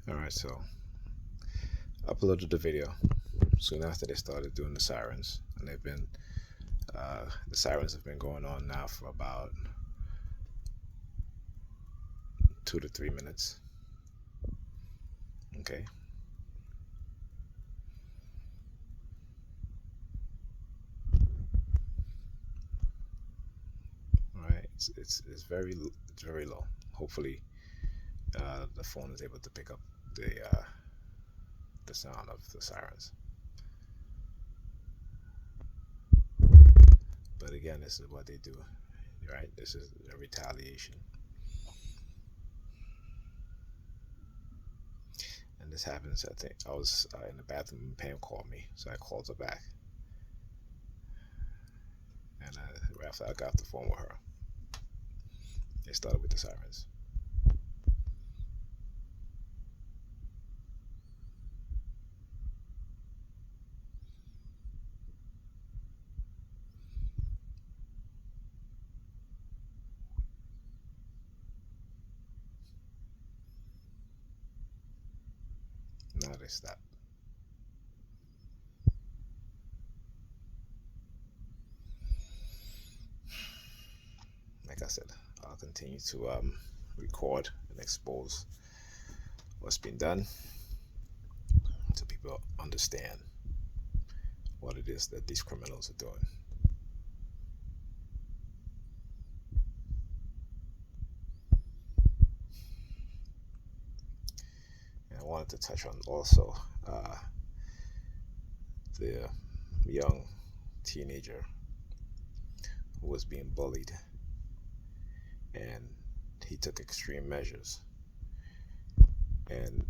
Alright, so uploaded the video soon after they started doing the sirens, and the sirens have been going on now for about 2 to 3 minutes. Okay. All right. It's very low. Hopefully, the phone is able to pick up the sound of the sirens. But again, this is what they do, right? This is a retaliation, and this happens. I think I was in the bathroom and Pam called me, so I called her back, and right after I got off the phone with her, they started with the sirens. Now they stop. Like I said, I'll continue to record and expose what's been done so people understand what it is that these criminals are doing. And I wanted to touch on also the young teenager who was being bullied, and he took extreme measures. And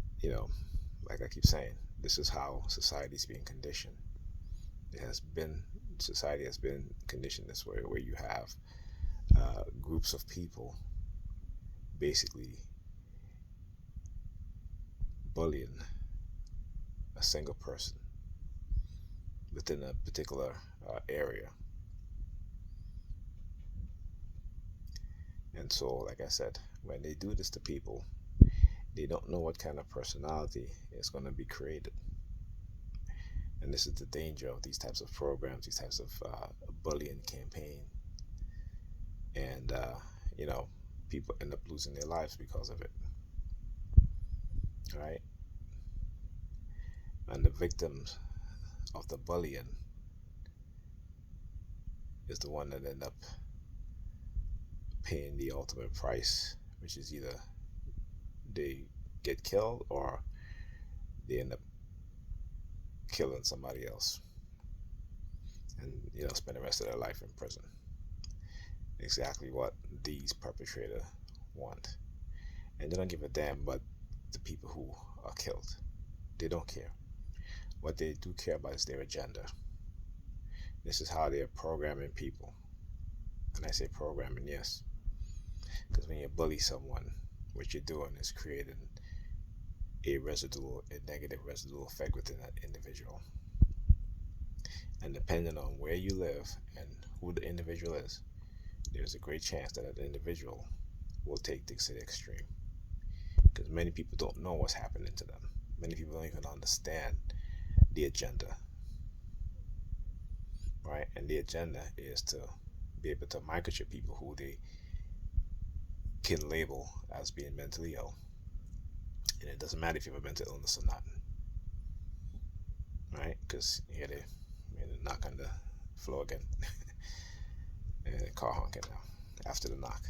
like I keep saying, this is how society's being conditioned. Society has been conditioned this way, where you have groups of people basically bullying a single person within a particular area. And so, like I said, when they do this to people, they don't know what kind of personality is going to be created. And this is the danger of these types of programs, these types of bullying campaign. And, people end up losing their lives because of it. Right? And the victims of the bullying is the one that end up paying the ultimate price, which is either they get killed or they end up killing somebody else and spend the rest of their life in prison. Exactly what these perpetrators want. And they don't give a damn about the people who are killed. They don't care. What they do care about is their agenda. This is how they're programming people. And I say programming, yes, because when you bully someone, what you're doing is creating a negative residual effect within that individual. And depending on where you live and who the individual is, there's a great chance that that individual will take this to the extreme. Because many people don't know what's happening to them. Many people don't even understand the agenda. Right? And the agenda is to be able to microchip people who they can label as being mentally ill. And it doesn't matter if you have a mental illness or not. Right? Because here they knock on the floor again. And the car honking now after the knock.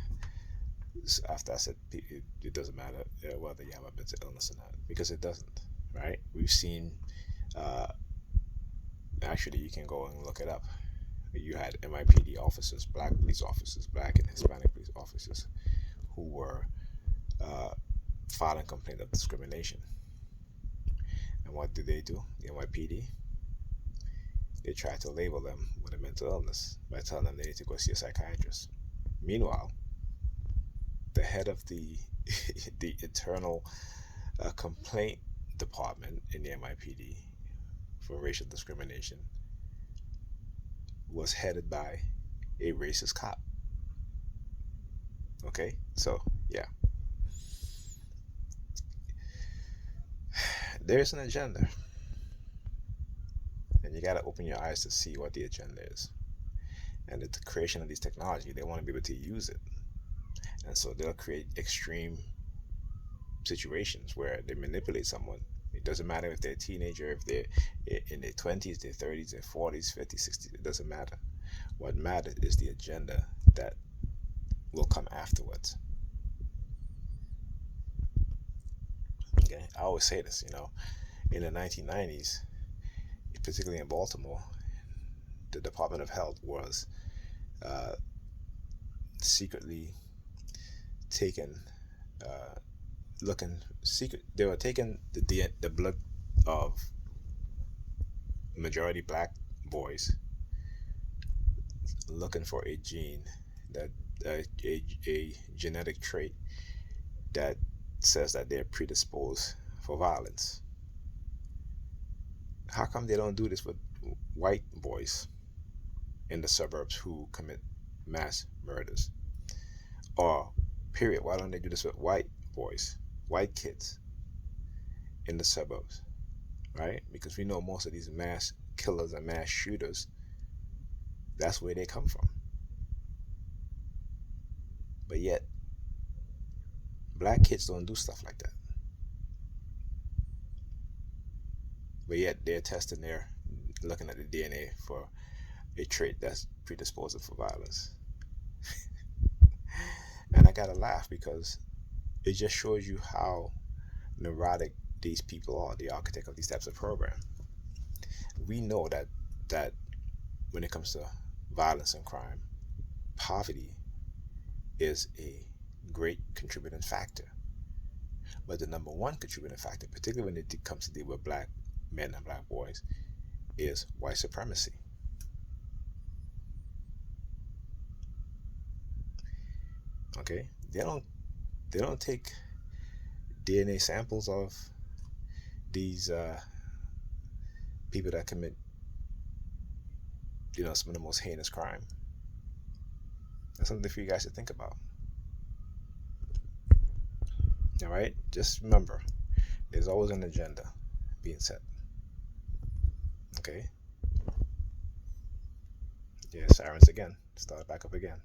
After I said it doesn't matter whether you have a mental illness or not, because it doesn't. Right? We've seen, actually you can go and look it up. You had NYPD officers, black police officers, black and Hispanic police officers who were filing complaint of discrimination. And what did they do? The NYPD, they tried to label them with a mental illness by telling them they need to go see a psychiatrist. Meanwhile, the head of the the internal complaint department in the NYPD for racial discrimination was headed by a racist cop. Okay, so yeah, there's an agenda, and you got to open your eyes to see what the agenda is. And the creation of these technology, they want to be able to use it, and so they'll create extreme situations where they manipulate someone. It doesn't matter if they're a teenager, if they're in their 20s, their 30s, their 40s, 50s, 60s. It doesn't matter. What matters is the agenda that will come afterwards. Okay, I always say this. In the 1990s, particularly in Baltimore, the Department of Health was secretly taking they were taking the blood of majority black boys, looking for a gene that a genetic trait that says that they're predisposed for violence. How come they don't do this with white boys in the suburbs who commit mass murders? Or period, why don't they do this with white boys, white kids in the suburbs, right? Because we know most of these mass killers and mass shooters, that's where they come from. But yet, black kids don't do stuff like that. But yet, they're testing looking at the DNA for a trait that's predisposing for violence. And I gotta laugh because it just shows you how neurotic these people are, the architect of these types of programs. We know that when it comes to violence and crime, poverty is a great contributing factor. But the number one contributing factor, particularly when it comes to deal with black men and black boys, is white supremacy. Okay, they don't take DNA samples of these people that commit some of the most heinous crime. That's something for you guys to think about. All right, just remember, there's always an agenda being set. Okay. Yeah, sirens again. Start back up again.